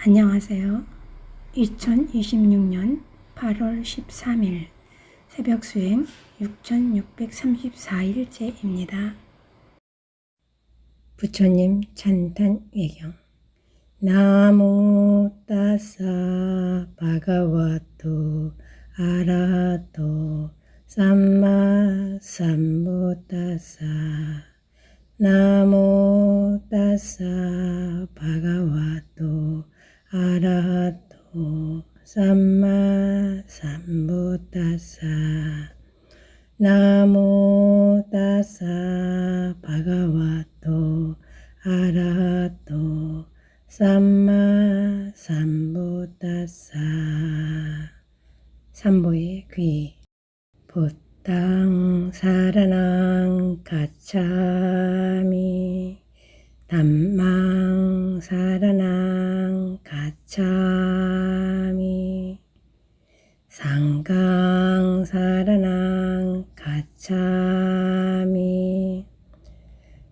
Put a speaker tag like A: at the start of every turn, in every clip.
A: 안녕하세요. 2026년 8월 13일 새벽 수행 6634일째입니다. 부처님 찬탄 외경. 나모 따사 바가와토 아라토 삼마 삼부따사. 나모 따사 바가와토 아라하토 삼마 삼부따사. 나모 따사 바가와토 아라하토 삼마 삼부따사. 삼보의 귀. 부땅 사라낭 가차미 담망 사라낭 가차미 상강 사라낭 가차미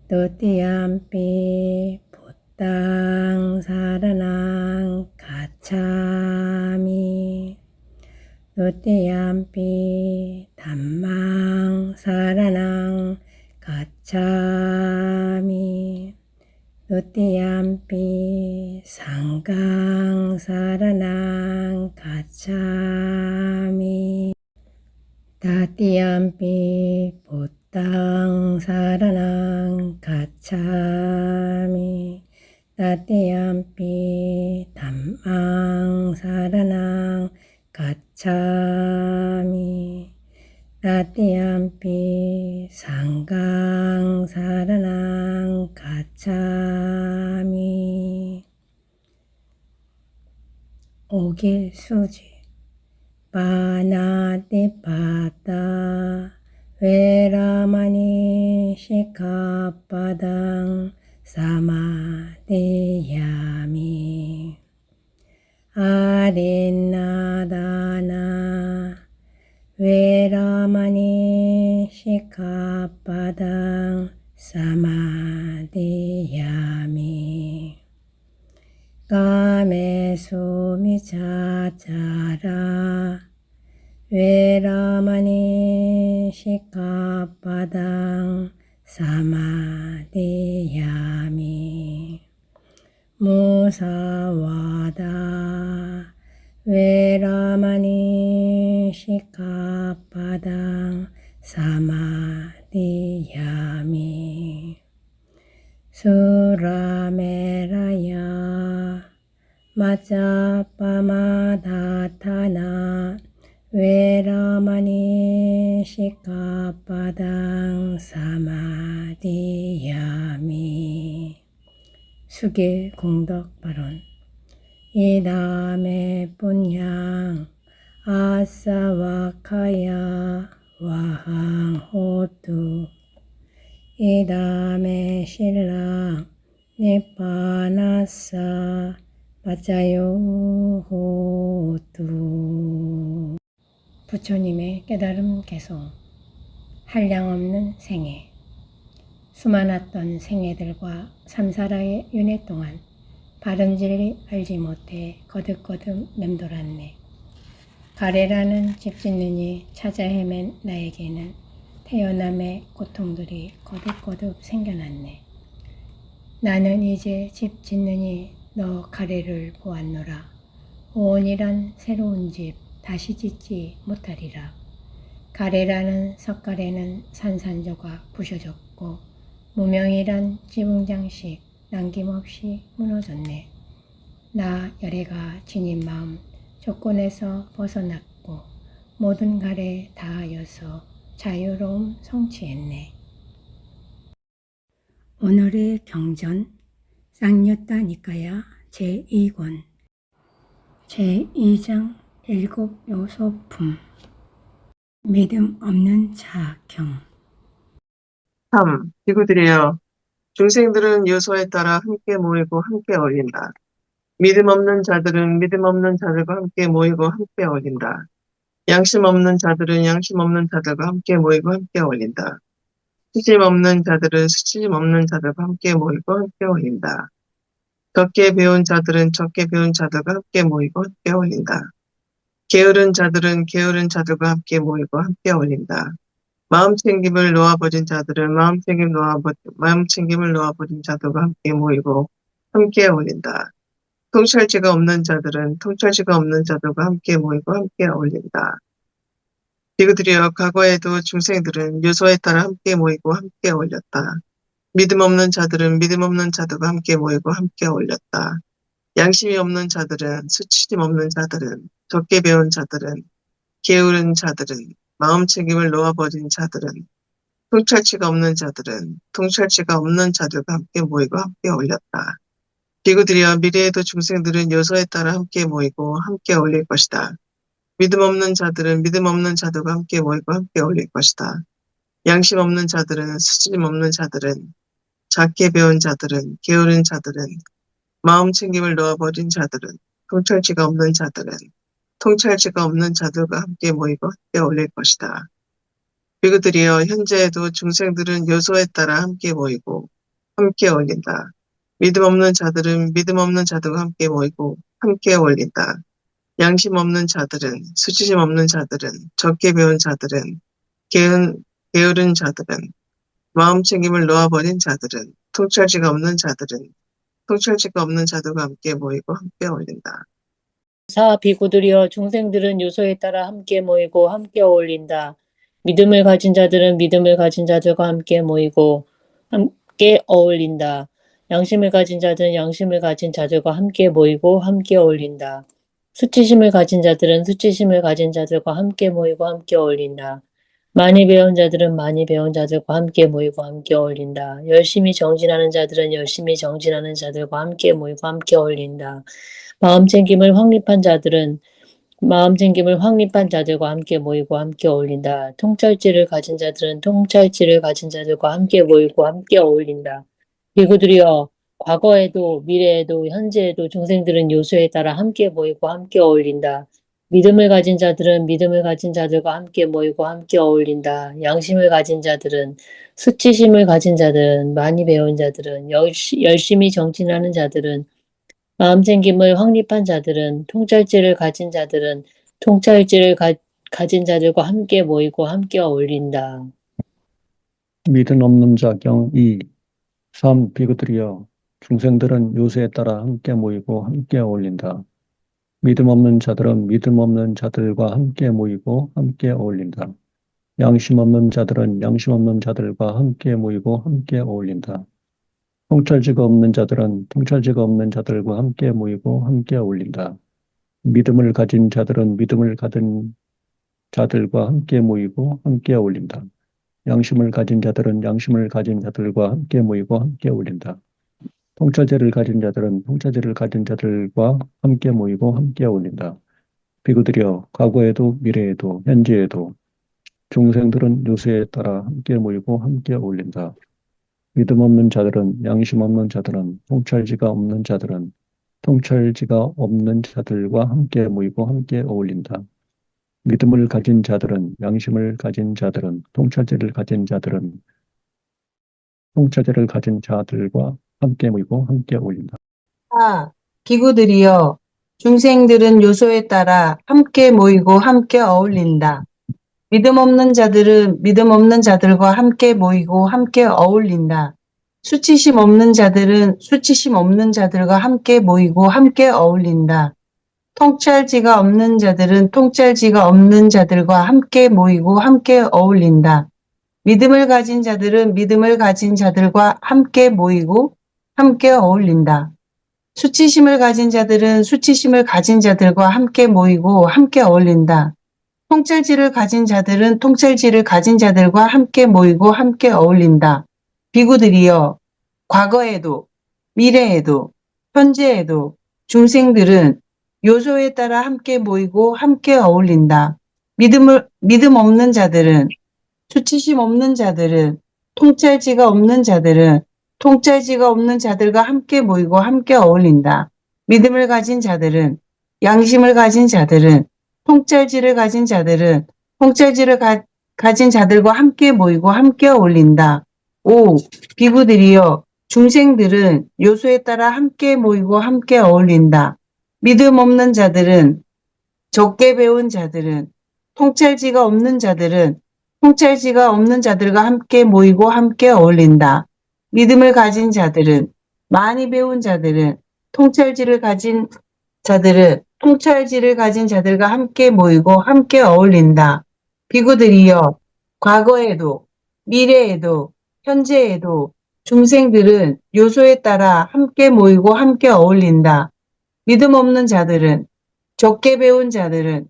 A: 또띠암피 부땅 사라낭 가차미 또띠암피 담망 사라낭 가차미 또띠암피 상강 사라낭 가차미 따띠암피 부땅 사라낭 가차미 따띠암피 담망 사라낭 가차미 따띠암피 상강 사라낭 가차미. 오길수지. 파나티파타 베라마니 시카파당 사마디야미. 아린나다나 베라마니 시카파당 사마디야미. 까메수미차차라 베라마니 시카파당 사마디야미. 무사와다 베라마니 시카파당 사마디야미. 수라메라야 마짜파마다타나 베라마니 시카파당 사마디야미. 수계 공덕 발언. 이다메 분양 아사와카야 와항호투. 이다메 신랑 니파나사 바짜요호투. 부처님의 깨달음 개송. 한량없는 생애. 수많았던 생애들과 삼사라의 윤회 동안 바른 진리 알지 못해 거듭거듭 맴돌았네. 가래라는 집 짓는 이 찾아 헤맨 나에게는 태어남의 고통들이 거듭거듭 생겨났네. 나는 이제 집 짓느니 너 가래를 보았노라. 오온이란 새로운 집 다시 짓지 못하리라. 가래라는 석가래는 산산조각 부셔졌고 무명이란 지붕장식 남김없이 무너졌네. 나 열애가 지닌 마음 조건에서 벗어났고 모든 가래 다하여서 자유로움 성취했네. 오늘의 경전 쌍유타 니까야 제2권 제2장 7요소품. 믿음 없는 자경.
B: 3. 비구들이여, 중생들은 요소에 따라 함께 모이고 함께 어울린다. 믿음 없는 자들은 믿음 없는 자들과 함께 모이고 함께 어울린다. 양심 없는 자들은 양심 없는 자들과 함께 모이고 함께 어울린다. 수심 없는 자들은 수심 없는 자들과 함께 모이고 함께 어울린다. 적게 배운 자들은 적게 배운 자들과 함께 모이고 함께 어울린다. 게으른 자들은 게으른 자들과 함께 모이고 함께 어울린다. 마음챙김을 놓아버린 자들은 마음챙김을 놓아버린 자들과 함께 모이고 함께 어울린다. 통찰지가 없는 자들은 통찰지가 없는 자들과 함께 모이고 함께 어울린다. 비구들이여 과거에도 중생들은 유서에 따라 함께 모이고 함께 어울렸다. 믿음 없는 자들은 믿음 없는 자들과 함께 모이고 함께 어울렸다. 양심이 없는 자들은 수치심 없는 자들은 적게 배운 자들은 게으른 자들은 마음챙김을 놓아버린 자들은 통찰치가 없는 자들은 통찰치가 없는 자들과 함께 모이고 함께 어울렸다. 비구들이여 미래에도 중생들은 요소에 따라 함께 모이고 함께 어울릴 것이다. 믿음 없는 자들은 믿음 없는 자들과 함께 모이고 함께 어울릴 것이다. 양심 없는 자들은 수치심 없는 자들은 작게 배운 자들은 게으른 자들은 마음챙김을 놓아버린 자들은 통찰치가 없는 자들은 통찰치가 없는 자들과 함께 모이고 함께 어울릴 것이다. 비구들이여 현재에도 중생들은 요소에 따라 함께 모이고 함께 어울린다. 믿음 없는 자들은 믿음 없는 자들과 함께 모이고 함께 어울린다. 양심 없는 자들은 수치심 없는 자들은 적게 배운 자들은 게으른 자들은 마음챙김을 놓아버린 자들은 통찰지가 없는 자들은 통찰지가 없는 자들과 함께 모이고 함께 어울린다.
C: 사 비구들이여 중생들은 요소에 따라 함께 모이고 함께 어울린다. 믿음을 가진 자들은 믿음을 가진 자들과 함께 모이고 함께 어울린다. 양심을 가진 자들은 양심을 가진 자들과 함께 모이고 함께 어울린다. 수치심을 가진 자들은 수치심을 가진 자들과 함께 모이고 함께 어울린다. 많이 배운 자들은 많이 배운 자들과 함께 모이고 함께 어울린다. 열심히 정진하는 자들은 열심히 정진하는 자들과 함께 모이고 함께 어울린다. 마음챙김을 확립한 자들은 마음챙김을 확립한 자들과 함께 모이고 함께 어울린다. 통찰지를 가진 자들은 통찰지를 가진 자들과 함께 모이고 함께 어울린다. 비구들이여 과거에도 미래에도 현재에도 중생들은 요소에 따라 함께 모이고 함께 어울린다. 믿음을 가진 자들은 믿음을 가진 자들과 함께 모이고 함께 어울린다. 양심을 가진 자들은 수치심을 가진 자들은 많이 배운 자들은 열심히 정진하는 자들은 마음챙김을 확립한 자들은 통찰지를 가진 자들은 통찰지를 가진 자들과 함께 모이고 함께 어울린다.
D: 믿음 없는 자경 2. 3. 비구들이여 중생들은 요소에 따라 함께 모이고 함께 어울린다. 믿음 없는 자들은 믿음 없는 자들과 함께 모이고 함께 어울린다. 양심 없는 자들은 양심 없는 자들과 함께 모이고 함께 어울린다. 통찰지가 없는 자들은 통찰지가 없는 자들과 함께 모이고 함께 어울린다. 믿음을 가진 자들은 믿음을 가진 자들과 함께 모이고 함께 어울린다. 양심을 가진 자들은 양심을 가진 자들과 함께 모이고 함께 어울린다. 통찰제를 가진 자들은 통찰제를 가진 자들과 함께 모이고 함께 어울린다. 비구들이여 과거에도 미래에도 현재에도 중생들은 요소에 따라 함께 모이고 함께 어울린다. 믿음 없는 자들은 양심 없는 자들은 통찰지가 없는 자들은 통찰지가 없는 자들과 함께 모이고 함께 어울린다. 믿음을 가진 자들은 양심을 가진 자들은 통찰제를 가진 자들은 통찰제를 가진 자들과 함께 모이고 함께 어울린다.
E: 4. 비구들이여 중생들은 요소에 따라 함께 모이고 함께 어울린다. 믿음 없는 자들은 믿음 없는 자들과 함께 모이고 함께 어울린다. 수치심 없는 자들은 수치심 없는 자들과 함께 모이고 함께 어울린다. 통찰지가 없는 자들은 통찰지가 없는 자들과 함께 모이고 함께 어울린다. 믿음을 가진 자들은 믿음을 가진 자들과 함께 모이고 함께 어울린다. 수치심을 가진 자들은 수치심을 가진 자들과 함께 모이고 함께 어울린다. 통찰지를 가진 자들은 통찰지를 가진 자들과 함께 모이고 함께 어울린다. 비구들이여 과거에도 미래에도 현재에도 중생들은 요소에 따라 함께 모이고 함께 어울린다. 믿음 없는 자들은 수치심 없는 자들은 통찰지가 없는 자들은 통찰지가 없는 자들과 함께 모이고 함께 어울린다. 믿음을 가진 자들은 양심을 가진 자들은 통찰지를 가진 자들은 통찰지를 가진 자들과 함께 모이고 함께 어울린다. 5. 비구들이여 중생들은 요소에 따라 함께 모이고 함께 어울린다. 믿음 없는 자들은, 적게 배운 자들은, 통찰지가 없는 자들은 통찰지가 없는 자들과 함께 모이고 함께 어울린다. 믿음을 가진 자들은, 많이 배운 자들은, 통찰지를 가진 통찰지를 가진 자들과 함께 모이고 함께 어울린다. 비구들이여, 과거에도, 미래에도, 현재에도 중생들은 요소에 따라 함께 모이고 함께 어울린다. 믿음 없는 자들은, 적게 배운 자들은,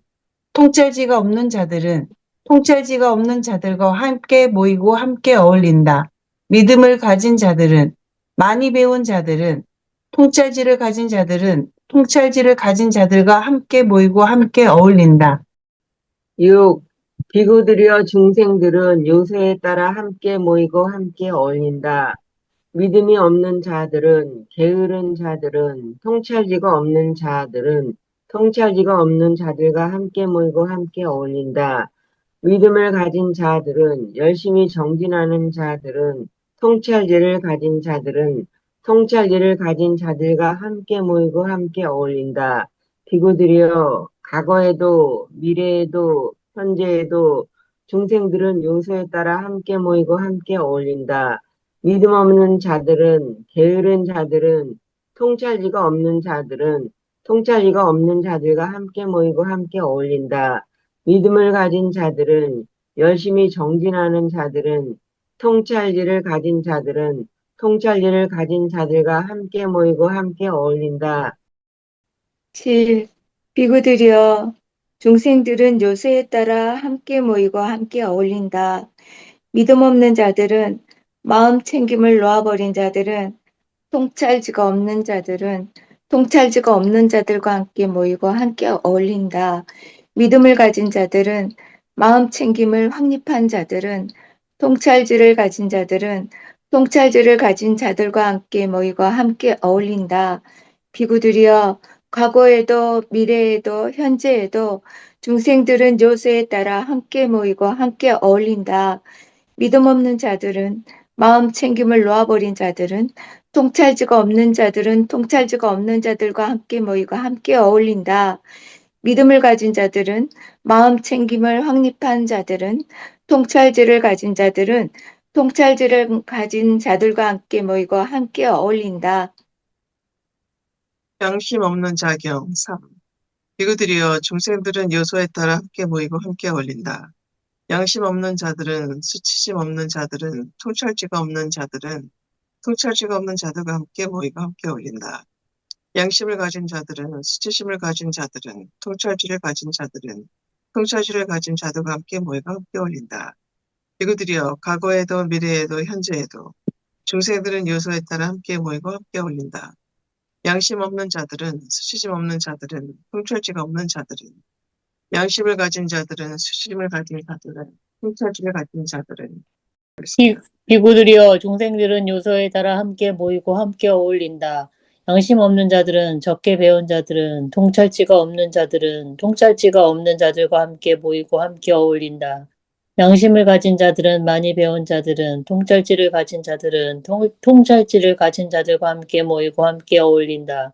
E: 통찰지가 없는 자들은 통찰지가 없는 자들과 함께 모이고 함께 어울린다. 믿음을 가진 자들은, 많이 배운 자들은, 통찰지를 가진 자들은 통찰지를 가진 자들과 함께 모이고 함께 어울린다.
F: 6. 비구들이여 중생들은 요소에 따라 함께 모이고 함께 어울린다. 믿음이 없는 자들은, 게으른 자들은, 통찰지가 없는 자들은 통찰지가 없는 자들과 함께 모이고 함께 어울린다. 믿음을 가진 자들은, 열심히 정진하는 자들은, 통찰지를 가진 자들은 통찰지를 가진 자들과 함께 모이고 함께 어울린다. 비구들이여, 과거에도, 미래에도, 현재에도 중생들은 요소에 따라 함께 모이고 함께 어울린다. 믿음 없는 자들은, 게으른 자들은, 통찰지가 없는 자들은 통찰지가 없는 자들과 함께 모이고 함께 어울린다. 믿음을 가진 자들은, 열심히 정진하는 자들은, 통찰지를 가진 자들은 통찰리를 가진 자들과 함께 모이고 함께 어울린다.
G: 7. 비구들이여, 중생들은 요소에 따라 함께 모이고 함께 어울린다. 믿음 없는 자들은, 마음 챙김을 놓아버린 자들은, 통찰지가 없는 자들은 통찰지가 없는 자들과 함께 모이고 함께 어울린다. 믿음을 가진 자들은, 마음 챙김을 확립한 자들은, 통찰지를 가진 자들은 통찰지를 가진 자들과 함께 모이고 함께 어울린다. 비구들이여, 과거에도 미래에도 현재에도 중생들은 요소에 따라 함께 모이고 함께 어울린다. 믿음 없는 자들은, 마음 챙김을 놓아버린 자들은, 통찰지가 없는 자들은 통찰지가 없는 자들과 함께 모이고 함께 어울린다. 믿음을 가진 자들은, 마음 챙김을 확립한 자들은, 통찰지를 가진 자들은 통찰지를 가진 자들과 함께 모이고 함께 어울린다.
B: 양심 없는 자경 3. 비구들이여 중생들은 요소에 따라 함께 모이고 함께 어울린다. 양심 없는 자들은, 수치심 없는 자들은, 통찰지가 없는 자들은 통찰지가 없는 자들과 함께 모이고 함께 어울린다. 양심을 가진 자들은, 수치심을 가진 자들은, 통찰지를 가진 자들은 통찰지를 가진 자들과 함께 모이고 함께 어울린다. 비구들이여, 과거에도 미래에도 현재에도 중생들은 요소에 따라 함께 모이고 함께 어울린다. 양심 없는 자들은, 수치심 없는 자들은, 통찰지가 없는 자들은, 양심을 가진 자들은, 수치심을 가진 자들은, 통찰지를 가진 자들은,
C: 비구들이여 중생들은 요소에 따라 함께 모이고 함께 어울린다. 양심 없는 자들은, 적게 배운 자들은, 통찰지가 없는 자들은 통찰지가 없는 자들과 함께 모이고 함께 어울린다. 양심을 가진 자들은, 많이 배운 자들은, 통찰지를 가진 자들은 통찰지를 가진 자들과 함께 모이고 함께 어울린다.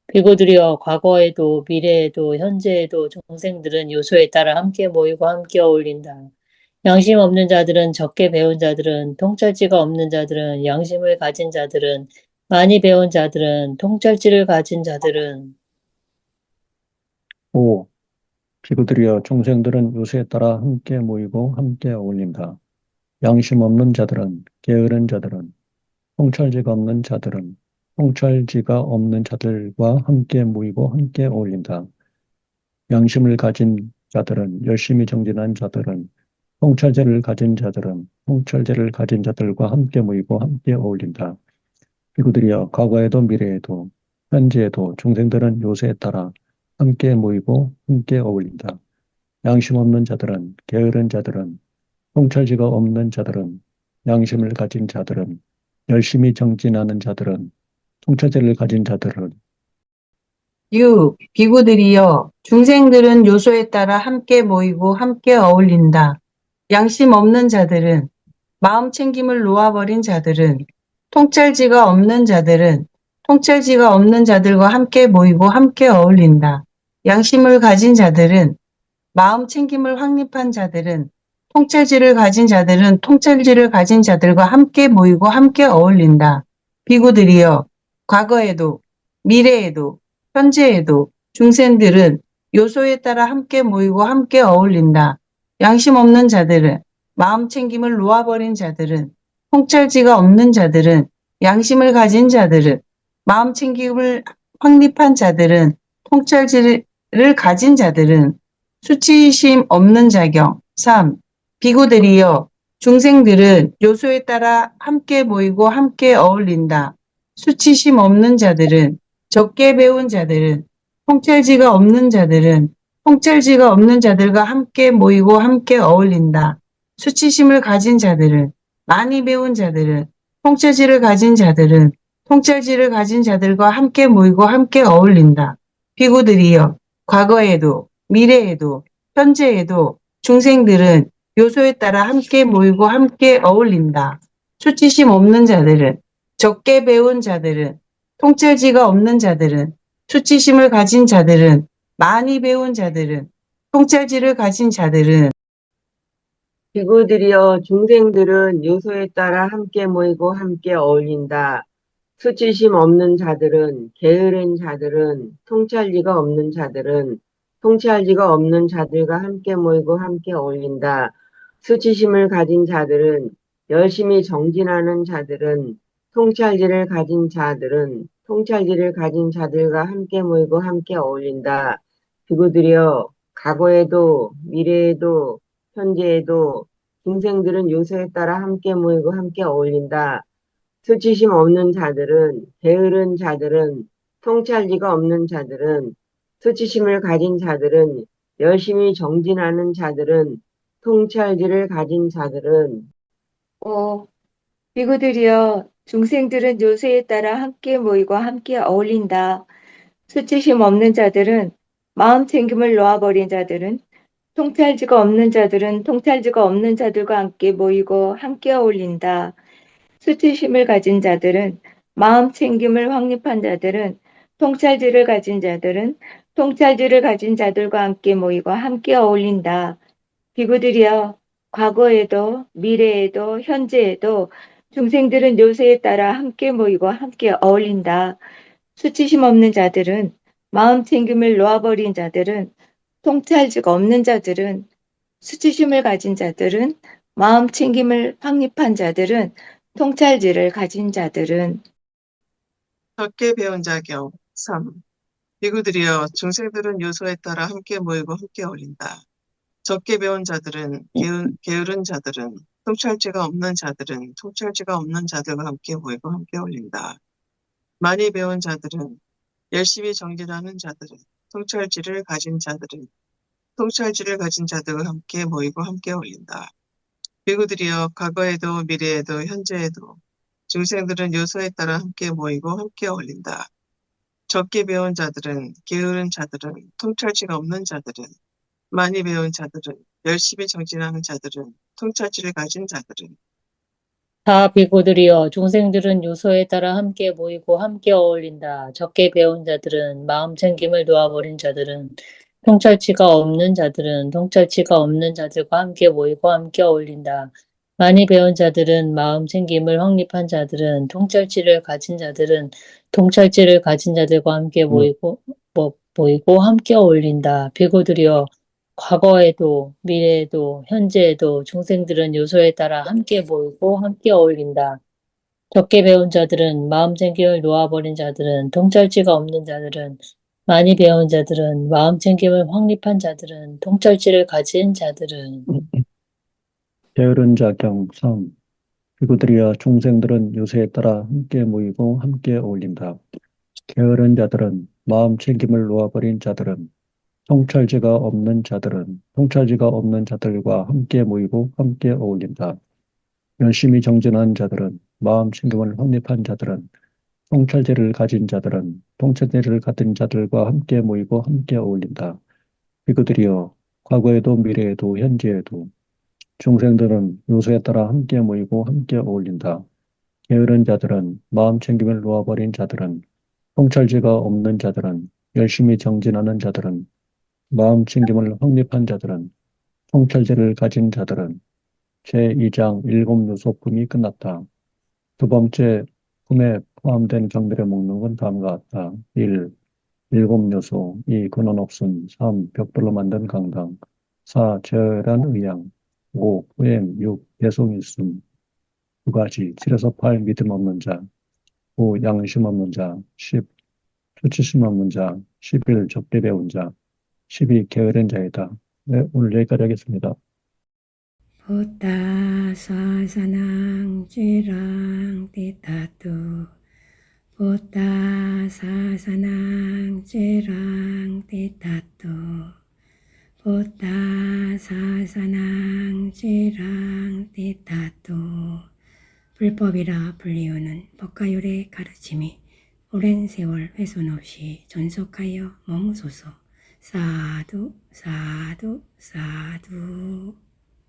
C: 비구들이여, 과거에도 미래에도 현재에도 중생들은 요소에 따라 함께 모이고 함께 어울린다. 양심 없는 자들은, 적게 배운 자들은, 통찰지가 없는 자들은, 양심을 가진 자들은, 많이 배운 자들은, 통찰지를 가진 자들은
D: 5. 비구들이여 중생들은 요소에 따라 함께 모이고 함께 어울린다. 양심 없는 자들은, 게으른 자들은, 통찰지가 없는 자들은, 통찰지가 없는 자들과 함께 모이고 함께 어울린다. 양심을 가진 자들은, 열심히 정진한 자들은, 통찰제를 가진 자들은, 통찰제를 가진 자들과 함께 모이고 함께 어울린다. 비구들이여 과거에도 미래에도 현재에도 중생들은 요소에 따라 함께 모이고 함께 어울린다. 양심 없는 자들은, 게으른 자들은, 통찰지가 없는 자들은, 양심을 가진 자들은, 열심히 정진하는 자들은, 통찰제를 가진 자들은
E: 6. 비구들이여, 중생들은 요소에 따라 함께 모이고 함께 어울린다. 양심 없는 자들은, 마음 챙김을 놓아버린 자들은, 통찰지가 없는 자들은 통찰지가 없는 자들과 함께 모이고 함께 어울린다. 양심을 가진 자들은 마음 챙김을 확립한 자들은 통찰지를 가진 자들은 통찰지를 가진 자들과 함께 모이고 함께 어울린다. 비구들이여, 과거에도 미래에도 현재에도 중생들은 요소에 따라 함께 모이고 함께 어울린다. 양심 없는 자들은 마음 챙김을 놓아버린 자들은 통찰지가 없는 자들은 양심을 가진 자들은 마음 챙김을 확립한 자들은 통찰지를 가진 자들은 수치심 없는 자경. 3. 비구들이여, 중생들은 요소에 따라 함께 모이고 함께 어울린다. 수치심 없는 자들은, 적게 배운 자들은, 통찰지가 없는 자들은, 통찰지가 없는 자들과 함께 모이고 함께 어울린다. 수치심을 가진 자들은, 많이 배운 자들은, 통찰지를 가진 자들은, 통찰지를 가진 자들과 함께 모이고 함께 어울린다. 비구들이여, 과거에도 미래에도 현재에도 중생들은 요소에 따라 함께 모이고 함께 어울린다. 수치심 없는 자들은, 적게 배운 자들은, 통찰지가 없는 자들은, 수치심을 가진 자들은, 많이 배운 자들은, 통찰지를 가진 자들은
F: 비구들이여 중생들은 요소에 따라 함께 모이고 함께 어울린다. 수치심 없는 자들은, 게으른 자들은, 통찰리가 없는 자들은, 통찰지가 없는 자들과 함께 모이고 함께 어울린다. 수치심을 가진 자들은, 열심히 정진하는 자들은, 통찰지를 가진 자들은, 통찰지를 가진 자들과 함께 모이고 함께 어울린다. 비구들이여, 과거에도, 미래에도, 현재에도 중생들은 요소에 따라 함께 모이고 함께 어울린다. 수치심 없는 자들은, 게으른 자들은, 통찰지가 없는 자들은, 수치심을 가진 자들은, 열심히 정진하는 자들은, 통찰지를 가진 자들은
G: 5. 비구들이여, 중생들은 요소에 따라 함께 모이고 함께 어울린다. 수치심 없는 자들은, 마음 챙김을 놓아버린 자들은, 통찰지가 없는 자들은 통찰지가 없는 자들과 함께 모이고 함께 어울린다. 수치심을 가진 자들은, 마음 챙김을 확립한 자들은, 통찰지를 가진 자들은 통찰지를 가진 자들과 함께 모이고 함께 어울린다. 비구들이여, 과거에도 미래에도 현재에도 중생들은 요소에 따라 함께 모이고 함께 어울린다. 수치심 없는 자들은, 마음 챙김을 놓아버린 자들은, 통찰지가 없는 자들은, 수치심을 가진 자들은, 마음 챙김을 확립한 자들은, 통찰지를 가진 자들은
B: 적게 배운 자경. 3. 비구들이여 중생들은 요소에 따라 함께 모이고 함께 어울린다. 적게 배운 자들은, 게으른 자들은, 통찰지가 없는 자들은, 통찰지가 없는 자들과 함께 모이고 함께 어울린다. 많이 배운 자들은, 열심히 정진하는 자들은, 통찰지를 가진 자들은, 통찰지를 가진 자들과 함께 모이고 함께 어울린다. 비구들이여 과거에도 미래에도 현재에도 중생들은 요소에 따라 함께 모이고 함께 어울린다. 적게 배운 자들은, 게으른 자들은, 통찰지가 없는 자들은, 많이 배운 자들은, 열심히 정진하는 자들은, 통찰지를 가진 자들은
C: 다 비구들이여 중생들은 요소에 따라 함께 모이고 함께 어울린다. 적게 배운 자들은 마음 챙김을 놓아버린 자들은 통찰치가 없는 자들은 통찰치가 없는 자들과 함께 모이고 함께 어울린다. 많이 배운 자들은 마음 챙김을 확립한 자들은 통찰치를 가진 자들은 통찰치를 가진 자들과 함께 모이고 함께 어울린다. 비구들이여 과거에도 미래에도 현재에도 중생들은 요소에 따라 함께 모이고 함께 어울린다. 적게 배운 자들은 마음 챙김을 놓아버린 자들은 통찰지가 없는 자들은 많이 배운 자들은 마음 챙김을 확립한 자들은 통찰지를 가진 자들은
D: 게으른 자경 3. 비구들이여 중생들은 요소에 따라 함께 모이고 함께 어울린다. 게으른 자들은, 마음 챙김을 놓아버린 자들은, 통찰지가 없는 자들은 통찰지가 없는 자들과 함께 모이고 함께 어울린다. 열심히 정진한 자들은, 마음 챙김을 확립한 자들은, 통찰지를 가진 자들은 통찰지를 가진 자들과 함께 모이고 함께 어울린다. 비구들이여 과거에도 미래에도 현재에도 중생들은 요소에 따라 함께 모이고 함께 어울린다. 게으른 자들은, 마음 챙김을 놓아버린 자들은, 통찰지가 없는 자들은, 열심히 정진하는 자들은, 마음 챙김을 확립한 자들은, 통찰지를 가진 자들은, 제2장 일곱 요소품이 끝났다. 두 번째 품에 포함된 경들의 목록은 다음과 같다. 1. 일곱 요소. 2. 근원 없음. 3. 벽돌로 만든 강당. 4. 제어란 의양. 5. 후행. 6. 배송 있음. 두 가지. 7에서 8. 믿음 없는 자. 9. 양심 없는 자. 10. 수치심 없는 자. 11. 적대 배운 자. 12. 게으른 자이다. 네, 오늘 여기까지 하겠습니다.
A: Buddha sasanang chirang titatu. Buddha sasanang chirang titatu. Buddha sasanang chirang titatu. 불법이라 불리우는 법가율의 가르침이 오랜 세월 훼손 없이 존속하여 머무소서. 사두 사두 사두.